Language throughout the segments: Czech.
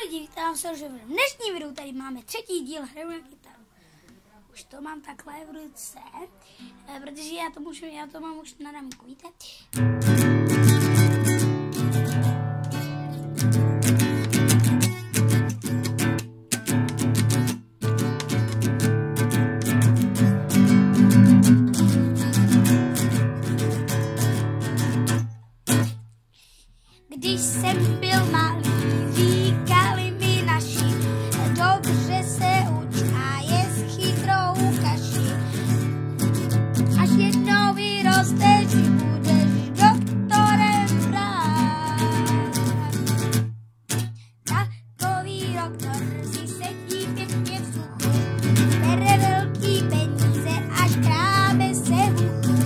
lidi, vítám se, že v dnešním videu tady máme třetí díl Hraju na kytaru. Už to mám takhle v ruce, protože já to mám už na ramku, víte? Když jsem byl malý, říkali mi naši, dobře se uč a jest chytrou kaši. Až jednou vyrosteš, budeš doktorem práv. Takový doktor si sedí pěkně v suchu, bere velký peníze až krábe se huchu.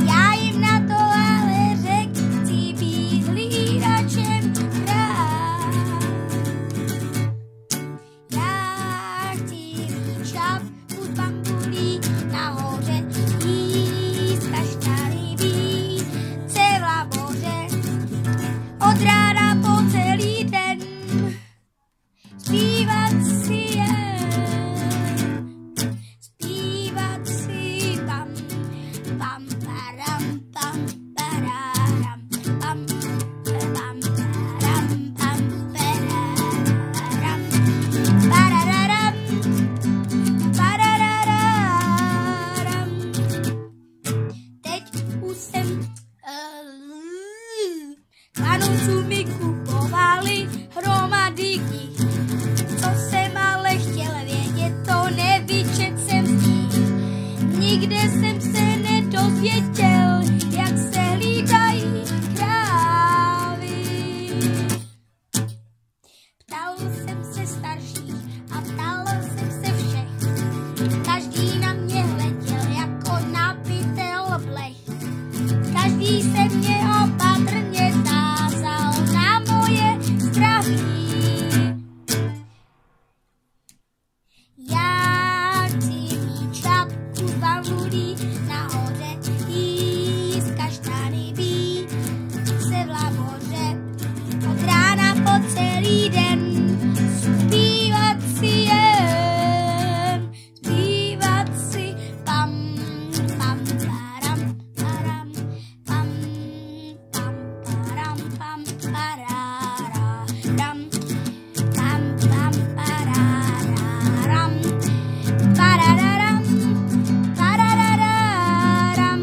Já jim na to ale řekl, chci být hlídačem práv. Já chci mít šapku z bambulí, nahoře jíst kaštany, být se v laboře od rána po celý den, zpívat si jen, zpívat si pam, pam, param, pam, pararam, pam, pam, param, pam, pararam, parararam, parararam. Teď už jsem Vánoců mi kupovali hromady knih. Co jsem ale chtěl vědět, to nevyčet jsem z nich. Nikde jsem se nedozvěděl, jak se hlídají krávy. Ptal jsem se starších a ptal jsem se všech. Každý na mě hleděl jako na pytel blech. Každý se mě opatrně tázal na moje zdraví. Já chci mít šapku z bambulí, nahoře jíst kaštany, být se v laboře od rána po celý den, zpívat si jen, zpívat si pam, pam, param, param, pam, pam, param, pam, pararam, pam, pam, pararam, parararam, parararam.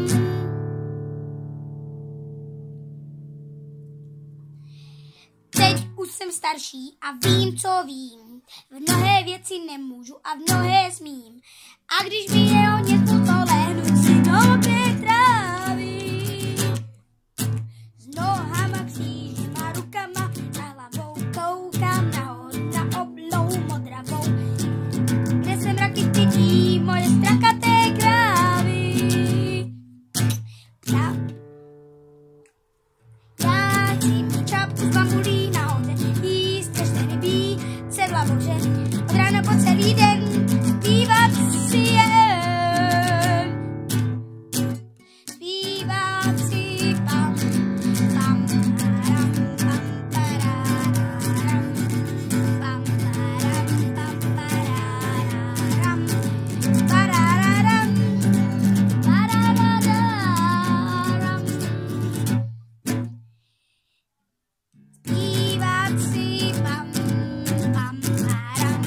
Teď už jsem starší a vím, co vím. V mnohé věci nemůžu a v mnohé smím. A když mi je o něco, to lehnu si do té trávy. S nohama, křížima, rukama, na hlavou koukám nahoru na oblou modravou, kde se mraky vidí moje strakaté krávy. Já chci mít čapku z bambulí, nahoře jíst kaštany, být se v laboře od rána po celý den, zpívat si jen, zpívat si pam, pam, param, pam, pararam, pam, param, pam, pararam, parararam, parararam. Zpívat si pam, pam, param,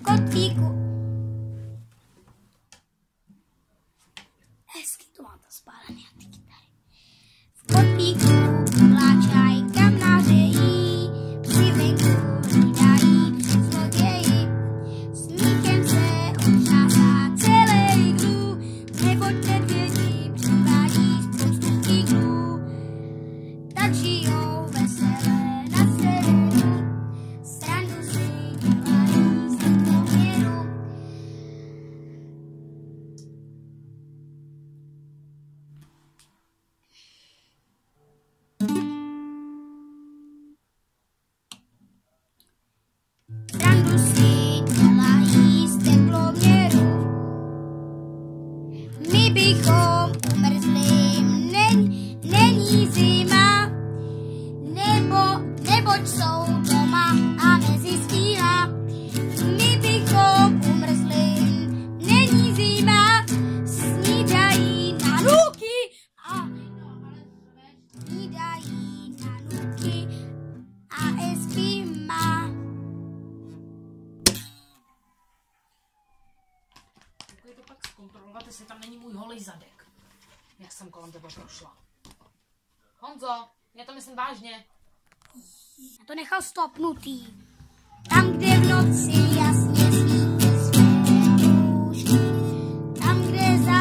kotlíku. Hezky to má to spálený a ty kytary. V kotlíku pláčaj, kam nahřejí, při venku hlídají zloději. Smíchem se otřásá celý dům, neboť medvědi přivádí spoustu kýklů. Tak žijou veselé na severu, srandu si dělají z poměru. Srandu si dělají z teploměru. My bychom umrzli, není zima, neboť jsou doma a nezjistila. My bychom umrzli, není zima, snídají na ruky a snídají na ruky a espima. Můžu to pak zkontrolovat, jestli tam není můj holý zadek. Jak jsem kolem tebe prošla. Honzo, já to myslím vážně. Já to nechal stopnutý. Tam, kde v noci jasně svítí světlušky, tam, kde za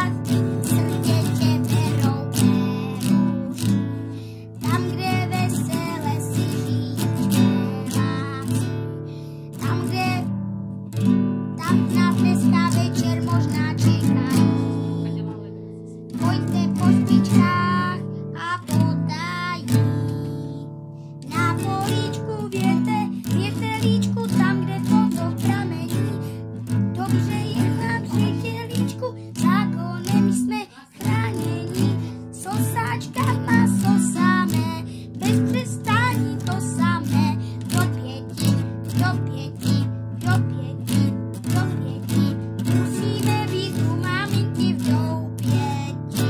srdě tě berou perušky, tam, kde vesele si žijí včeláci, tam nás dneska večer možná čekají. Pojďte po špičkách a potají. Na políčku věte líčku, tam, kde toto pramení. Dobře je nám přijde líčku, zákonem jsme chráněni. Sosáčka má sosáme, bez přestání to samé. Do 5, do 5, do 5, do 5. Musíme být u maminky v doupěti.